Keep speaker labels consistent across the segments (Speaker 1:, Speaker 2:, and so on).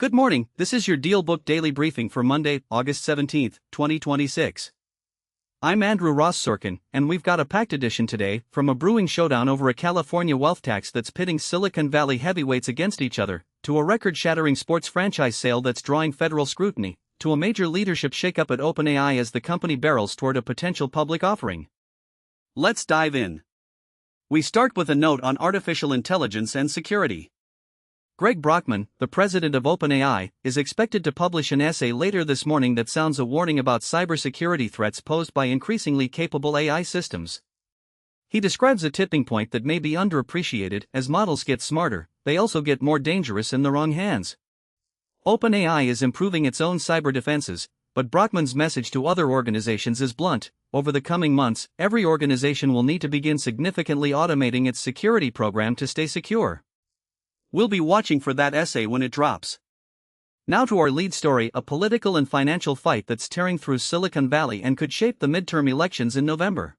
Speaker 1: Good morning, this is your DealBook daily briefing for Monday, August 17, 2026. I'm Andrew Ross Sorkin, and we've got a packed edition today, from a brewing showdown over a California wealth tax that's pitting Silicon Valley heavyweights against each other, to a record-shattering sports franchise sale that's drawing federal scrutiny, to a major leadership shakeup at OpenAI as the company barrels toward a potential public offering. Let's dive in. We start with a note on artificial intelligence and security. Greg Brockman, the president of OpenAI, is expected to publish an essay later this morning that sounds a warning about cybersecurity threats posed by increasingly capable AI systems. He describes a tipping point that may be underappreciated. As models get smarter, they also get more dangerous in the wrong hands. OpenAI is improving its own cyber defenses, but Brockman's message to other organizations is blunt. Over the coming months, every organization will need to begin significantly automating its security program to stay secure. We'll be watching for that essay when it drops. Now to our lead story, a political and financial fight that's tearing through Silicon Valley and could shape the midterm elections in November.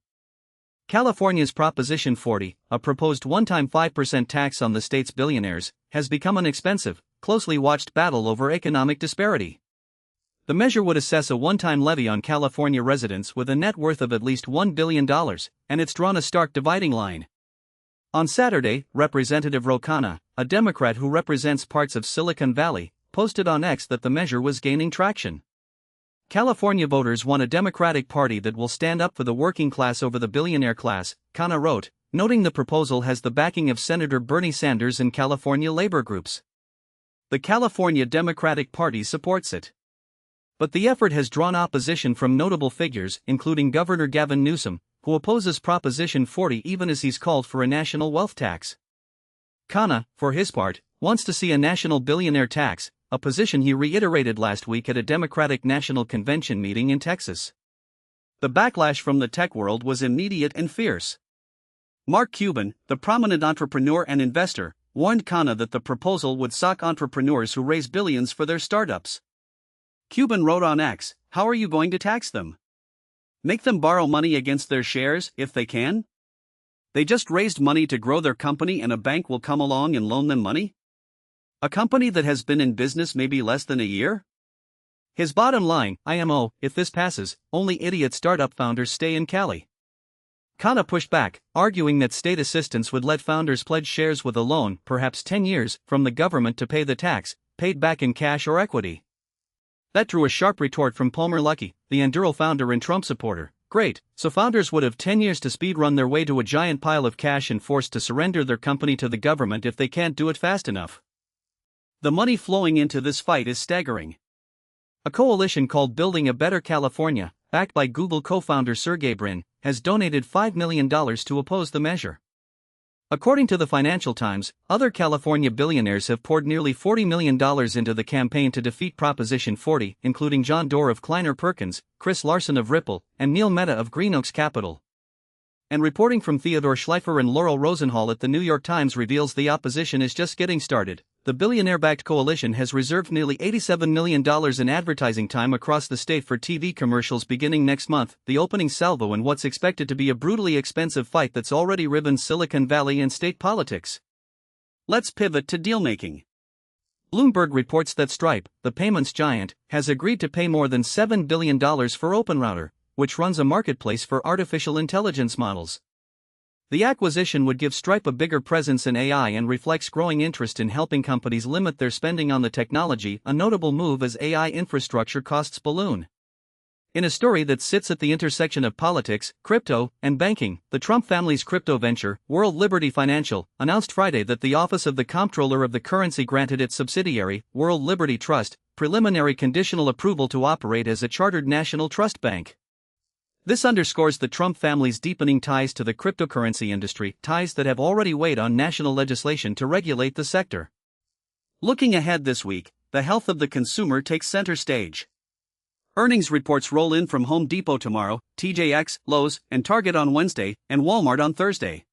Speaker 1: California's Proposition 40, a proposed one-time 5% tax on the state's billionaires, has become an expensive, closely watched battle over economic disparity. The measure would assess a one-time levy on California residents with a net worth of at least $1 billion, and it's drawn a stark dividing line. On Saturday, Representative Ro Khanna, a Democrat who represents parts of Silicon Valley, posted on X that the measure was gaining traction. California voters want a Democratic Party that will stand up for the working class over the billionaire class, Khanna wrote, noting the proposal has the backing of Senator Bernie Sanders and California labor groups. The California Democratic Party supports it. But the effort has drawn opposition from notable figures, including Governor Gavin Newsom, who opposes Proposition 40 even as he's called for a national wealth tax. Khanna, for his part, wants to see a national billionaire tax, a position he reiterated last week at a Democratic National Convention meeting in Texas. The backlash from the tech world was immediate and fierce. Mark Cuban, the prominent entrepreneur and investor, warned Khanna that the proposal would sock entrepreneurs who raise billions for their startups. Cuban wrote on X, "How are you going to tax them? Make them borrow money against their shares, if they can? They just raised money to grow their company and a bank will come along and loan them money? A company that has been in business maybe less than a year?" His bottom line, IMO, if this passes, only idiot startup founders stay in Cali. Khanna pushed back, arguing that state assistance would let founders pledge shares with a loan, perhaps 10 years, from the government to pay the tax, paid back in cash or equity. That drew a sharp retort from Palmer Luckey, the Enduro founder and Trump supporter. Great, so founders would have 10 years to speedrun their way to a giant pile of cash and forced to surrender their company to the government if they can't do it fast enough. The money flowing into this fight is staggering. A coalition called Building a Better California, backed by Google co-founder Sergey Brin, has donated $5 million to oppose the measure. According to the Financial Times, other California billionaires have poured nearly $40 million into the campaign to defeat Proposition 40, including John Doerr of Kleiner Perkins, Chris Larson of Ripple, and Neil Mehta of Green Oaks Capital. And reporting from Theodore Schleifer and Laurel Rosenhall at the New York Times reveals the opposition is just getting started. The billionaire-backed coalition has reserved nearly $87 million in advertising time across the state for TV commercials beginning next month, the opening salvo in what's expected to be a brutally expensive fight that's already ribboned Silicon Valley and state politics. Let's pivot to deal-making. Bloomberg reports that Stripe, the payments giant, has agreed to pay more than $7 billion for OpenRouter, which runs a marketplace for artificial intelligence models. The acquisition would give Stripe a bigger presence in AI and reflects growing interest in helping companies limit their spending on the technology, a notable move as AI infrastructure costs balloon. In a story that sits at the intersection of politics, crypto, and banking, the Trump family's crypto venture, World Liberty Financial, announced Friday that the Office of the Comptroller of the Currency granted its subsidiary, World Liberty Trust, preliminary conditional approval to operate as a chartered national trust bank. This underscores the Trump family's deepening ties to the cryptocurrency industry, ties that have already weighed on national legislation to regulate the sector. Looking ahead this week, the health of the consumer takes center stage. Earnings reports roll in from Home Depot tomorrow, TJX, Lowe's, and Target on Wednesday, and Walmart on Thursday.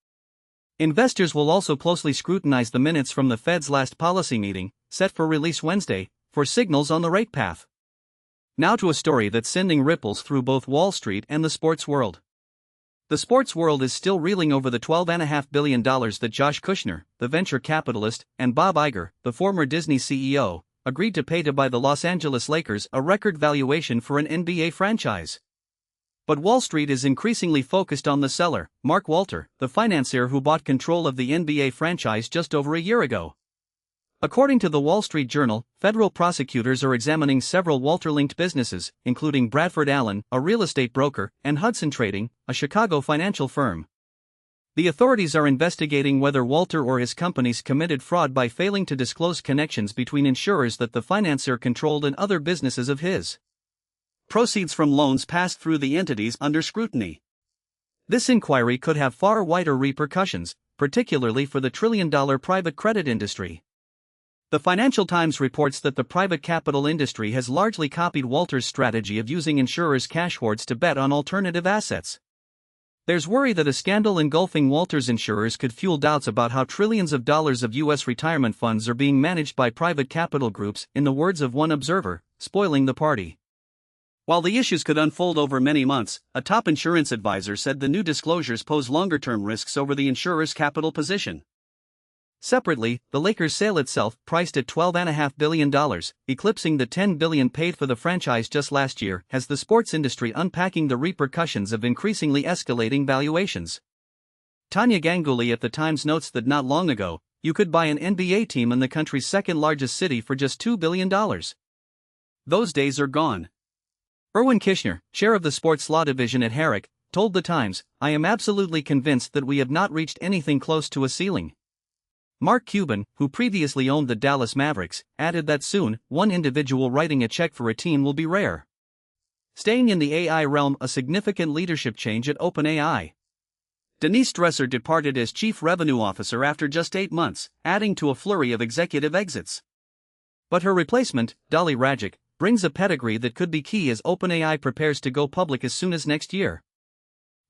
Speaker 1: Investors will also closely scrutinize the minutes from the Fed's last policy meeting, set for release Wednesday, for signals on the rate path. Now to a story that's sending ripples through both Wall Street and the sports world. The sports world is still reeling over the $12.5 billion that Josh Kushner, the venture capitalist, and Bob Iger, the former Disney CEO, agreed to pay to buy the Los Angeles Lakers, a record valuation for an NBA franchise. But Wall Street is increasingly focused on the seller, Mark Walter, the financier who bought control of the NBA franchise just over a year ago. According to the Wall Street Journal, federal prosecutors are examining several Walter-linked businesses, including Bradford Allen, a real estate broker, and Hudson Trading, a Chicago financial firm. The authorities are investigating whether Walter or his companies committed fraud by failing to disclose connections between insurers that the financier controlled and other businesses of his. Proceeds from loans passed through the entities under scrutiny. This inquiry could have far wider repercussions, particularly for the trillion-dollar private credit industry. The Financial Times reports that the private capital industry has largely copied Walter's strategy of using insurers' cash hoards to bet on alternative assets. There's worry that a scandal engulfing Walter's insurers could fuel doubts about how trillions of dollars of U.S. retirement funds are being managed by private capital groups, in the words of one observer, spoiling the party. While the issues could unfold over many months, a top insurance advisor said the new disclosures pose longer-term risks over the insurer's capital position. Separately, the Lakers sale itself, priced at $12.5 billion, eclipsing the $10 billion paid for the franchise just last year, has the sports industry unpacking the repercussions of increasingly escalating valuations. Tanya Ganguly at the Times notes that not long ago, you could buy an NBA team in the country's second-largest city for just $2 billion. Those days are gone. Erwin Kishner, chair of the sports law division at Herrick, told the Times, "I am absolutely convinced that we have not reached anything close to a ceiling." Mark Cuban, who previously owned the Dallas Mavericks, added that soon, one individual writing a check for a team will be rare. Staying in the AI realm, a significant leadership change at OpenAI. Denise Dresser departed as Chief Revenue Officer after just 8 months, adding to a flurry of executive exits. But her replacement, Dali Rajic, brings a pedigree that could be key as OpenAI prepares to go public as soon as next year.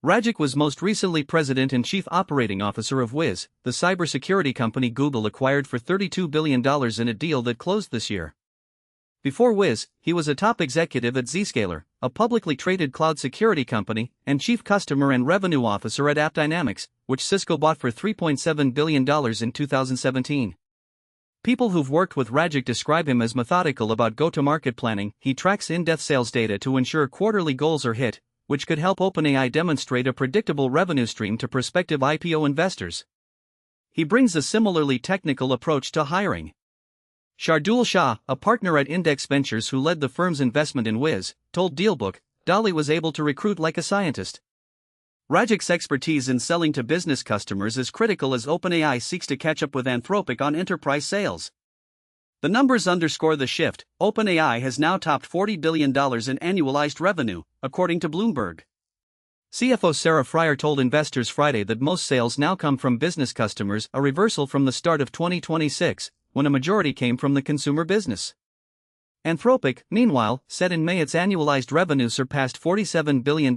Speaker 1: Rajic was most recently president and chief operating officer of Wiz, the cybersecurity company Google acquired for $32 billion in a deal that closed this year. Before Wiz, he was a top executive at Zscaler, a publicly traded cloud security company, and chief customer and revenue officer at AppDynamics, which Cisco bought for $3.7 billion in 2017. People who've worked with Rajic describe him as methodical about go-to-market planning. He tracks in-depth sales data to ensure quarterly goals are hit, which could help OpenAI demonstrate a predictable revenue stream to prospective IPO investors. He brings a similarly technical approach to hiring. Shardul Shah, a partner at Index Ventures who led the firm's investment in Wiz, told DealBook, "Dali was able to recruit like a scientist." Rajic's expertise in selling to business customers is critical as OpenAI seeks to catch up with Anthropic on enterprise sales. The numbers underscore the shift. OpenAI has now topped $40 billion in annualized revenue, according to Bloomberg. CFO Sarah Fryer told investors Friday that most sales now come from business customers, a reversal from the start of 2026, when a majority came from the consumer business. Anthropic, meanwhile, said in May its annualized revenue surpassed $47 billion,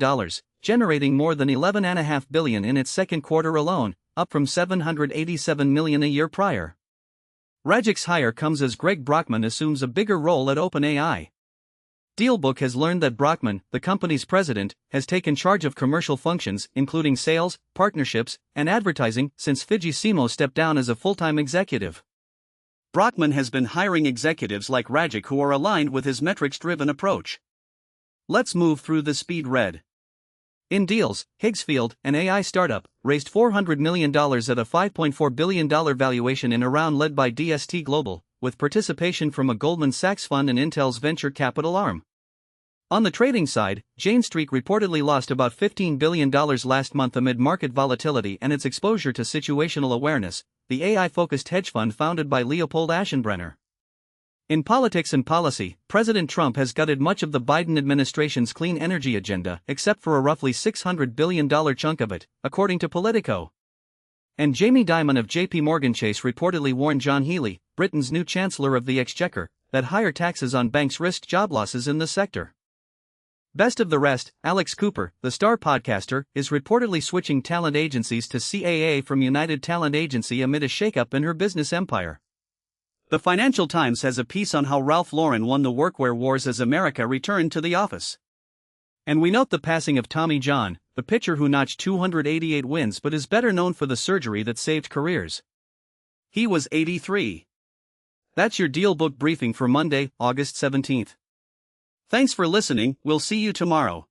Speaker 1: generating more than $11.5 billion in its second quarter alone, up from $787 million a year prior. Rajic's hire comes as Greg Brockman assumes a bigger role at OpenAI. DealBook has learned that Brockman, the company's president, has taken charge of commercial functions, including sales, partnerships, and advertising, since Fidji Simo stepped down as a full-time executive. Brockman has been hiring executives like Rajic who are aligned with his metrics-driven approach. Let's move through the speed read. In deals, Higgsfield, an AI startup, raised $400 million at a $5.4 billion valuation in a round led by DST Global, with participation from a Goldman Sachs fund and Intel's venture capital arm. On the trading side, Jane Street reportedly lost about $15 billion last month amid market volatility and its exposure to situational awareness, the AI-focused hedge fund founded by Leopold Aschenbrenner. In politics and policy, President Trump has gutted much of the Biden administration's clean energy agenda except for a roughly $600 billion chunk of it, according to Politico. And Jamie Dimon of JP Morgan Chase reportedly warned John Healey, Britain's new Chancellor of the Exchequer, that higher taxes on banks risked job losses in the sector. Best of the rest, Alex Cooper, the star podcaster, is reportedly switching talent agencies to CAA from United Talent Agency amid a shakeup in her business empire. The Financial Times has a piece on how Ralph Lauren won the workwear wars as America returned to the office. And we note the passing of Tommy John, the pitcher who notched 288 wins but is better known for the surgery that saved careers. He was 83. That's your DealBook briefing for Monday, August 17th. Thanks for listening, we'll see you tomorrow.